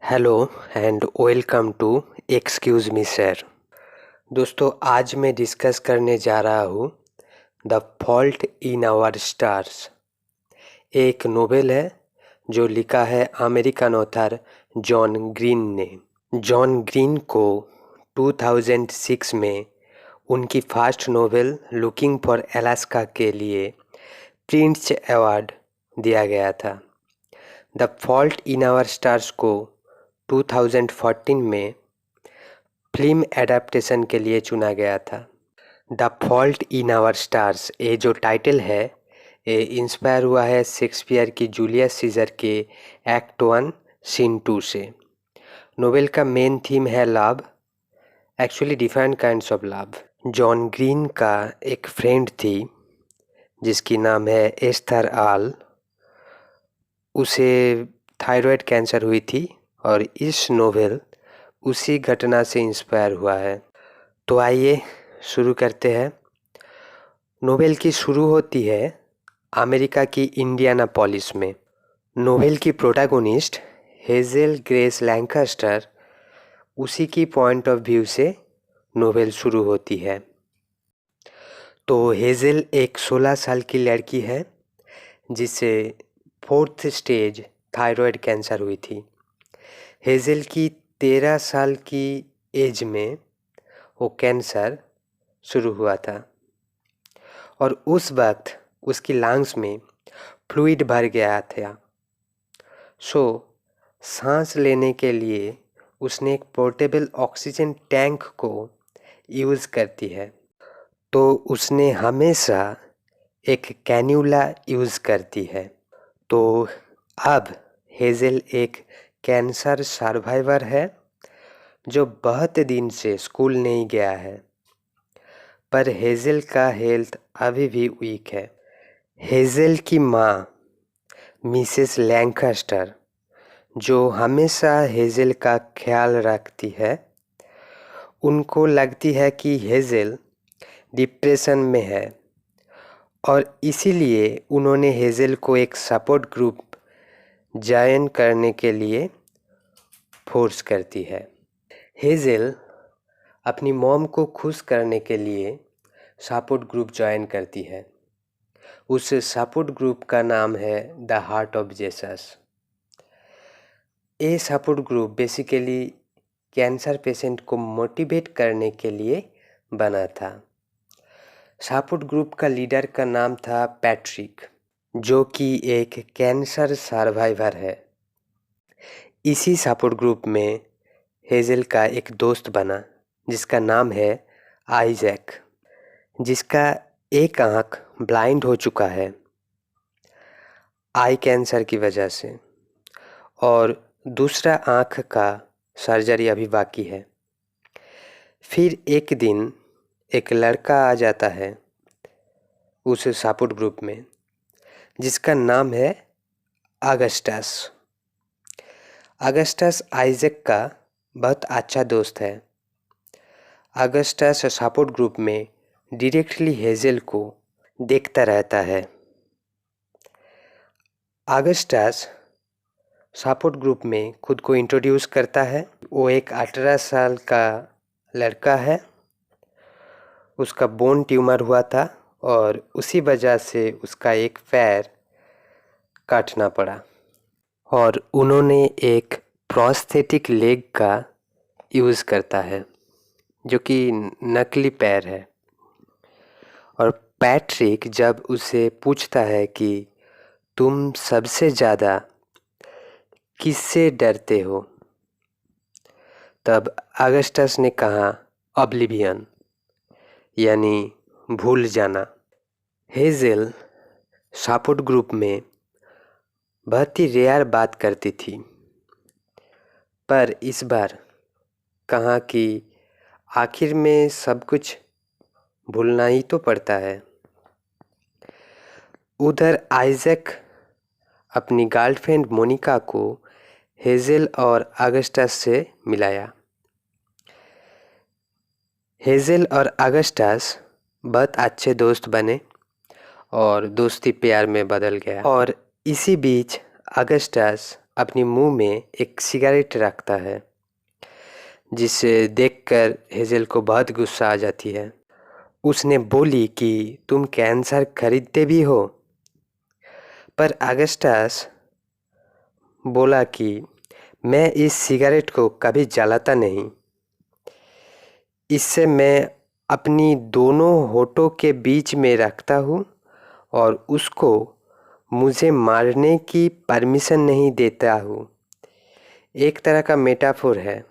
Hello and welcome to excuse me sir. दोस्तों, आज मैं डिस्कस करने जा रहा हूँ the fault in our stars. एक नोवेल है जो लिखा है अमेरिकन ऑथर जॉन ग्रीन ने। जॉन ग्रीन को 2006 में उनकी first novel looking for Alaska के लिए प्रिंट्स अवार्ड दिया गया था। The fault in our stars को 2014 में फिल्म एडाप्टेशन के लिए चुना गया था। The fault in our stars ये जो टाइटल है ये इंस्पायर हुआ है शेक्सपियर की जूलियस सीजर के एक्ट 1 सीन 2 से। नोवेल का मेन थीम है love, actually different kinds of love. John green का एक फ्रेंड थी जिसकी नाम है एस्थर आल। उसे थायराइड कैंसर हुई थी और इस नोवेल उसी घटना से इंस्पायर हुआ है। तो आइए शुरू करते हैं। नोवेल की शुरू होती है अमेरिका की इंडियानापोलिस में। नोवेल की प्रोटैगोनिस्ट हेज़ेल ग्रेस लैंकास्टर, उसी की पॉइंट ऑफ व्यू से नोवेल शुरू होती है। तो हेज़ेल एक 16 साल की लड़की है जिसे 4th स्टेज थायराइड कैंसर हुई थी। हेज़ेल की 13 साल की एज में वो कैंसर शुरू हुआ था और उस वक्त उसकी लंग्स में फ्लूइड भर गया था। सांस लेने के लिए उसने एक पोर्टेबल ऑक्सीजन टैंक को यूज़ करती है। तो उसने हमेशा एक कैन्यूला यूज़ करती है। तो अब हेज़ेल एक कैंसर सर्वाइवर है जो बहुत दिन से स्कूल नहीं गया है, पर हेज़ेल का हेल्थ अभी भी वीक है। हेज़ेल की माँ मिसेस लैंकास्टर, जो हमेशा हेज़ेल का ख्याल रखती है, उनको लगती है कि हेज़ेल डिप्रेशन में है और इसीलिए उन्होंने हेज़ेल को एक सपोर्ट ग्रुप ज्वाइन करने के लिए फोर्स करती है। हेज़ेल अपनी मॉम को खुश करने के लिए सपोर्ट ग्रुप ज्वाइन करती है। उस सपोर्ट ग्रुप का नाम है द हार्ट ऑफ जीसस। ये support group basically cancer patient को मोटिवेट करने के लिए बना था। सपोर्ट ग्रुप का लीडर का नाम था पैट्रिक, जो कि एक कैंसर सर्वाइवर है। इसी सपोर्ट ग्रुप में हेज़ेल का एक दोस्त बना जिसका नाम है आइजैक, जिसका एक आँख ब्लाइंड हो चुका है आई कैंसर की वजह से और दूसरा आँख का सर्जरी अभी बाकी है। फिर एक दिन एक लड़का आ जाता है उस सपोर्ट ग्रुप में जिसका नाम है अगस्टस। अगस्टस आइजैक का बहुत अच्छा दोस्त है। अगस्टस सपोर्ट ग्रुप में डायरेक्टली हेज़ेल को देखता रहता है। अगस्टस सपोर्ट ग्रुप में खुद को इंट्रोड्यूस करता है। वो एक 18 साल का लड़का है। उसका बोन ट्यूमर हुआ था और उसी वजह से उसका एक पैर काटना पड़ा और उन्होंने एक प्रोस्थेटिक लेग का यूज़ करता है जो कि नकली पैर है। और पैट्रिक जब उसे पूछता है कि तुम सबसे ज़्यादा किससे डरते हो, तब अगस्टस ने कहा ऑब्लिवियन, यानी भूल जाना। हेज़ेल सपोर्ट ग्रुप में बहुत ही रेयर बात करती थी, पर इस बार कहा कि आखिर में सब कुछ भूलना ही तो पड़ता है। उधर आइजैक अपनी गर्लफ्रेंड मोनिका को हेज़ेल और अगस्टस से मिलाया। हेज़ेल और अगस्टस बहुत अच्छे दोस्त बने और दोस्ती प्यार में बदल गया। और इसी बीच अगस्टस अपनी मुंह में एक सिगरेट रखता है, जिसे देखकर हेज़ल को बहुत गुस्सा आ जाती है। उसने बोली कि तुम कैंसर खरीदते भी हो, पर अगस्टस बोला कि मैं इस सिगरेट को कभी जलाता नहीं। इससे मैं अपनी दोनों होठों के बीच में रखता हूँ और उसको मुझे मारने की परमिशन नहीं देता हूँ। एक तरह का मेटाफोर है,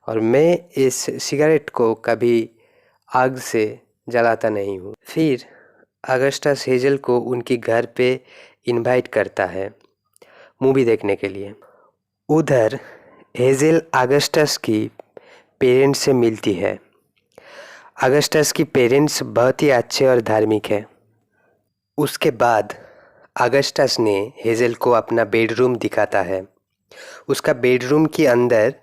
और मैं इस सिगरेट को कभी आग से जलाता नहीं हूँ। फिर अगस्टस हेज़ल को उनके घर पे इनवाइट करता है मूवी देखने के लिए। उधर हेज़ल अगस्टस की पेरेंट्स से मिलती है। अगस्टस की पेरेंट्स बहुत ही अच्छे और धार्मिक है। उसके बाद अगस्टस ने हेज़ल को अपना बेडरूम दिखाता है। उसका बेडरूम के अंदर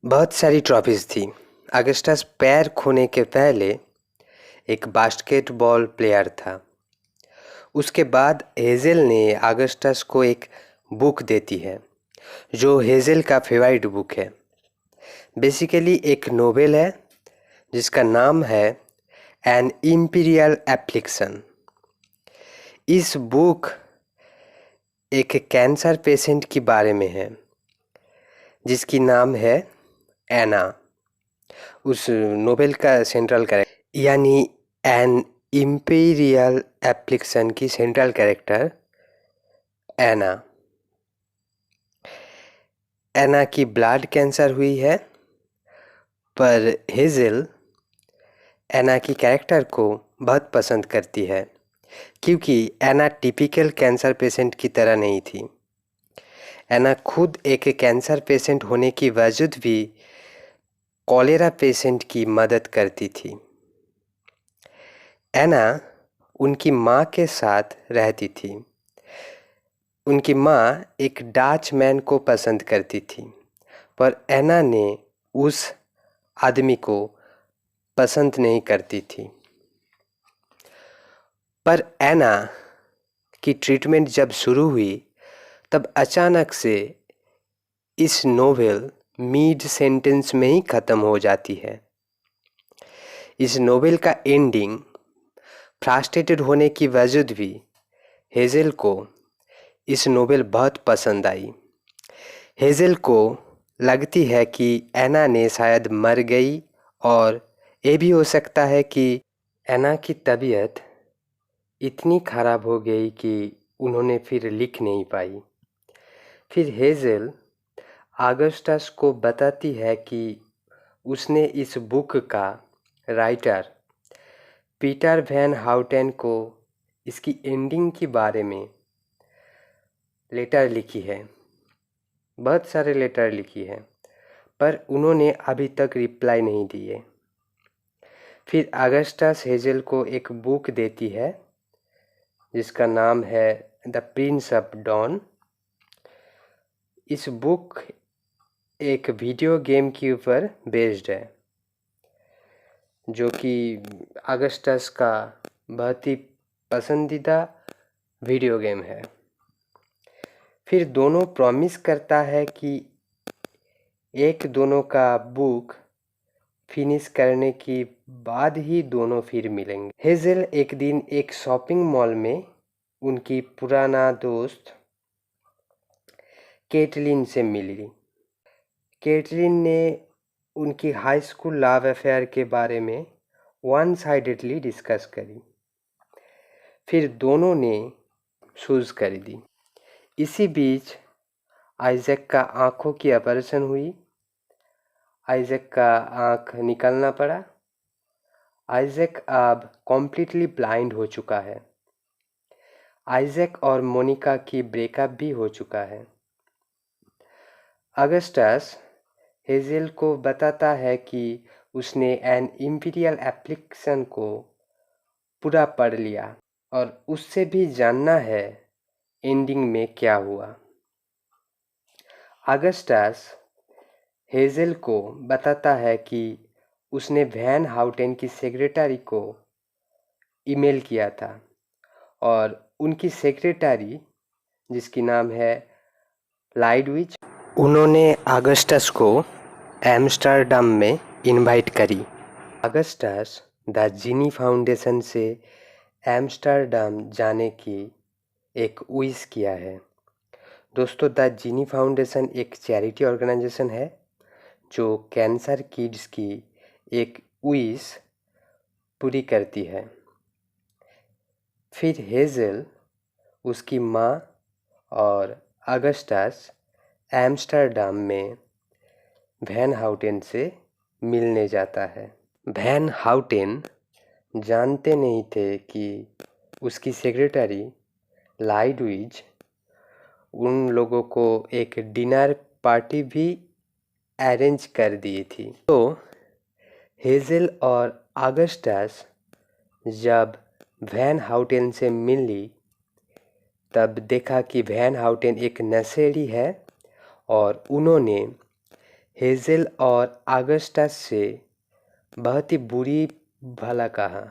बहुत सारी ट्रॉफीज़ थी। अगस्टस पैर खोने के पहले एक बास्केटबॉल प्लेयर था। उसके बाद हेज़ल ने अगस्टस को एक बुक देती है, जो हेज़ल का फेवरेट बुक है। बेसिकली एक नोवेल है जिसका नाम है एन इम्पीरियल एप्लिकेशन। इस बुक एक कैंसर पेशेंट के बारे में है, जिसकी नाम है एना। उस नोवेल का सेंट्रल कैरेक्टर, यानी एन इम्पीरियल एप्लिकेशन की सेंट्रल कैरेक्टर एना। एना की ब्लड कैंसर हुई है, पर हेज़ल एना की कैरेक्टर को बहुत पसंद करती है, क्योंकि एना टिपिकल कैंसर पेशेंट की तरह नहीं थी। एना खुद एक कैंसर पेशेंट होने की वजूद भी कॉलेरा पेशेंट की मदद करती थी। एना उनकी माँ के साथ रहती थी। उनकी माँ एक डच मैन को पसंद करती थी, पर एना ने उस आदमी को पसंद नहीं करती थी। पर एना की ट्रीटमेंट जब शुरू हुई, तब अचानक से इस नोवेल मिड सेंटेंस में ही ख़त्म हो जाती है। इस नोवेल का एंडिंग फ्रस्ट्रेटेड होने की वजूद भी हेज़ल को इस नोवेल बहुत पसंद आई। हेज़ल को लगती है कि एना ने शायद मर गई, और ये भी हो सकता है कि एना की तबीयत इतनी ख़राब हो गई कि उन्होंने फिर लिख नहीं पाई। फिर हेज़ल अगस्टस को बताती है कि उसने इस बुक का राइटर पीटर वैन हाउटेन को इसकी एंडिंग के बारे में लेटर लिखी है, बहुत सारे लेटर लिखी है, पर उन्होंने अभी तक रिप्लाई नहीं दिए। फिर अगस्टस हेज़ल को एक बुक देती है जिसका नाम है द प्रिंस ऑफ डॉन। इस बुक एक वीडियो गेम के ऊपर बेस्ड है, जो कि अगस्टस का बहुत ही पसंदीदा वीडियो गेम है। फिर दोनों प्रॉमिस करता है कि एक दोनों का बुक फिनिश करने के बाद ही दोनों फिर मिलेंगे। हेज़ल एक दिन एक शॉपिंग मॉल में उनकी पुराना दोस्त कैटलीन से मिली। कैटलीन ने उनकी हाई स्कूल लव अफेयर के बारे में वन साइडेडली डिस्कस करी। फिर दोनों ने शूज़ खरीदी। इसी बीच आइजैक का आँखों की ऑपरेशन हुई। आइजैक का आँख निकालना पड़ा। आइजैक अब कम्प्लीटली ब्लाइंड हो चुका है। आइजैक और मोनिका की ब्रेकअप भी हो चुका है। अगस्टस हेज़ल को बताता है कि उसने एन इम्पीरियल एप्लिकेशन को पूरा पढ़ लिया, और उससे भी जानना है एंडिंग में क्या हुआ। अगस्टस हेज़ल को बताता है कि उसने वैन हाउटेन की सेक्रेटरी को ईमेल किया था, और उनकी सेक्रेटरी, जिसकी नाम है लाइडविच उन्होंने अगस्टस को एम्स्टर्डम में इनवाइट करी। अगस्टस द जीनी फाउंडेशन से एम्स्टर्डम जाने की एक विश किया है। दोस्तों, द जीनी फाउंडेशन एक चैरिटी ऑर्गेनाइजेशन है जो कैंसर किड्स की एक विश पूरी करती है। फिर हेज़ल, उसकी माँ और अगस्टस एम्स्टर्डम में वैन हाउटेन से मिलने जाता है। वैन हाउटेन जानते नहीं थे कि उसकी सेक्रेटरी लाइडविज उन लोगों को एक डिनर पार्टी भी अरेंज कर दी थी। तो हेज़ल और अगस्टस जब वैन हाउटेन से मिली तब देखा कि वैन हाउटेन एक नशेड़ी है और उन्होंने हेज़ल और अगस्टस से बहुत ही बुरी भला कहा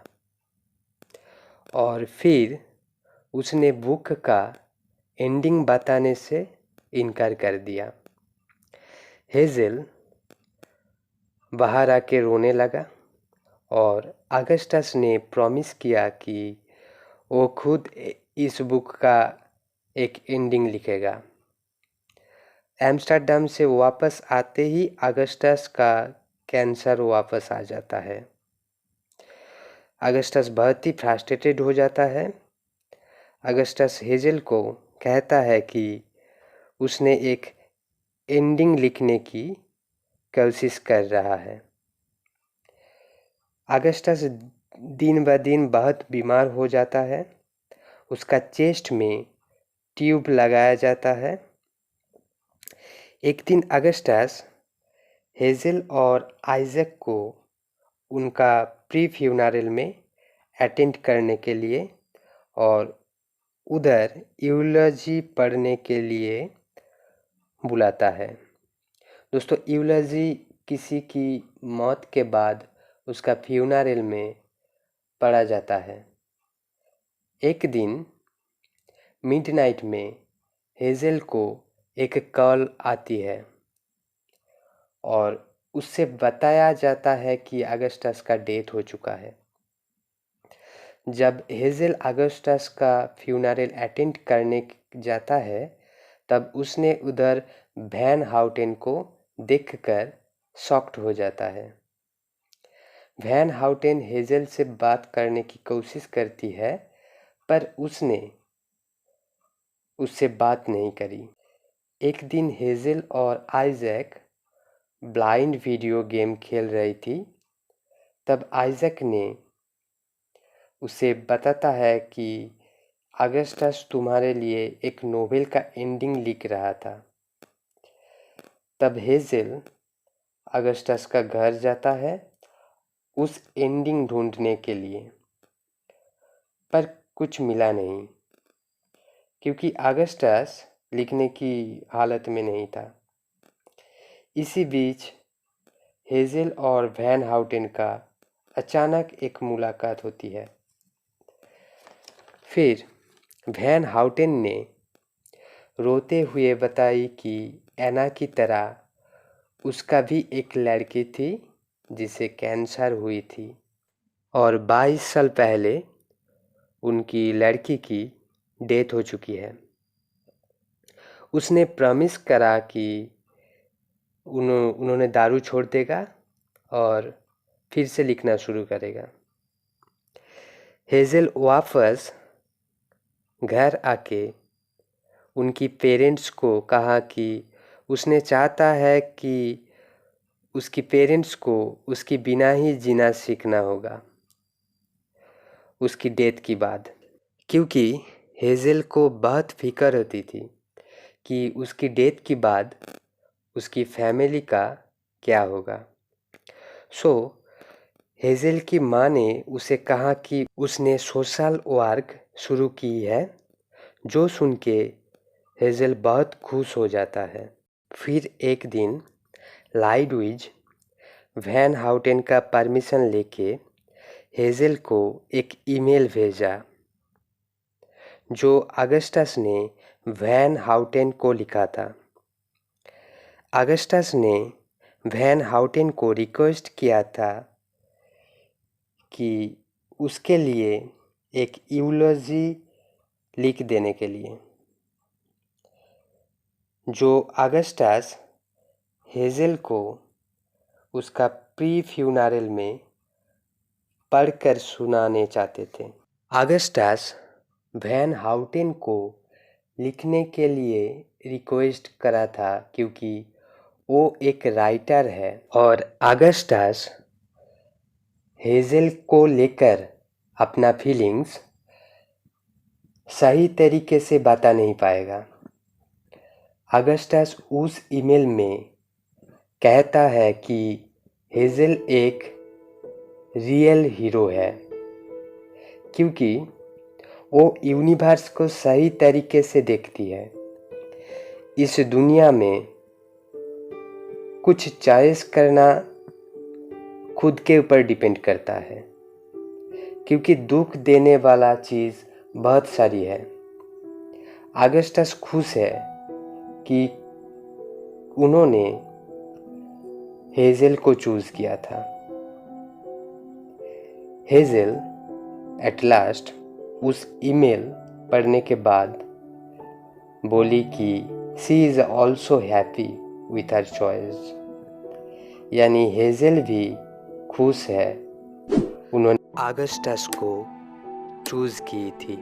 और फिर उसने बुक का एंडिंग बताने से इनकार कर दिया। हेज़ल बाहर आके रोने लगा और अगस्टस ने प्रॉमिस किया कि वो खुद इस बुक का एक एंडिंग लिखेगा। एम्स्टर्डम से वापस आते ही अगस्टस का कैंसर वापस आ जाता है। अगस्टस बहुत ही फ्रस्ट्रेटेड हो जाता है। अगस्टस हेज़ल को कहता है कि उसने एक एंडिंग लिखने की कोशिश कर रहा है। अगस्टस दिन ब दिन बहुत बीमार हो जाता है। उसका चेस्ट में ट्यूब लगाया जाता है। एक दिन अगस्टस हेज़ल और आइजैक को उनका प्री फ्यूनरल में अटेंड करने के लिए और उधर यूलॉजी पढ़ने के लिए बुलाता है। दोस्तों, यूलॉजी किसी की मौत के बाद उसका फ्यूनरल में पढ़ा जाता है। एक दिन मिडनाइट में हेज़ल को एक कॉल आती है और उससे बताया जाता है कि अगस्टस का डेथ हो चुका है। जब हेज़ल अगस्टस का फ्यूनरल अटेंड करने जाता है तब उसने उधर वैन हाउटेन को देखकर शॉक्ड हो जाता है। वैन हाउटेन हेज़ल से बात करने की कोशिश करती है पर उसने उससे बात नहीं करी। एक दिन हेज़ल और आइजैक ब्लाइंड वीडियो गेम खेल रही थी। तब आइजैक ने उसे बताता है कि अगस्टस तुम्हारे लिए एक नोवेल का एंडिंग लिख रहा था। तब हेज़ल अगस्टस का घर जाता है उस एंडिंग ढूंढने के लिए, पर कुछ मिला नहीं क्योंकि अगस्टस लिखने की हालत में नहीं था। इसी बीच हेज़ल और वैन हाउटेन का अचानक एक मुलाकात होती है। फिर वैन हाउटेन ने रोते हुए बताई कि एना की तरह उसका भी एक लड़की थी जिसे कैंसर हुई थी और 22 साल पहले उनकी लड़की की डेथ हो चुकी है। उसने प्रॉमिस करा कि उन्होंने दारू छोड़ देगा और फिर से लिखना शुरू करेगा। हेज़ल वापस घर आके उनकी पेरेंट्स को कहा कि उसने चाहता है कि उसकी पेरेंट्स को उसके बिना ही जीना सीखना होगा उसकी डेथ के बाद, क्योंकि हेज़ल को बहुत फिक्र होती थी कि उसकी डेथ के बाद उसकी फैमिली का क्या होगा। हेज़ल की माँ ने उसे कहा कि उसने सोशल वर्क शुरू की है, जो सुन के हेज़ल बहुत खुश हो जाता है। फिर एक दिन लाइडविज वैन हाउटेन का परमिशन लेके हेज़ल को एक ईमेल भेजा जो अगस्टस ने वैन हाउटेन को लिखा था। अगस्टस ने वैन हाउटेन को रिक्वेस्ट किया था कि उसके लिए एक यूलॉजी लिख देने के लिए, जो अगस्टस हेज़ेल को उसका प्री फ्यूनरल में पढ़कर सुनाने चाहते थे। अगस्टस वैन हाउटेन को लिखने के लिए रिक्वेस्ट करा था क्योंकि वो एक राइटर है और अगस्टस हेज़ेल को लेकर अपना फीलिंग्स सही तरीके से बता नहीं पाएगा। अगस्टस उस ईमेल में कहता है कि हेज़ेल एक रियल हीरो है क्योंकि वो यूनिवर्स को सही तरीके से देखती है। इस दुनिया में कुछ चॉइस करना खुद के ऊपर डिपेंड करता है क्योंकि दुख देने वाला चीज़ बहुत सारी है। अगस्टस खुश है कि उन्होंने हेज़ेल को चूज़ किया था। हेज़ेल एट लास्ट उस ईमेल पढ़ने के बाद बोली कि she is also happy with her choice, यानी हेज़ेल भी खुश है उन्होंने अगस्टस को चूज़ की थी।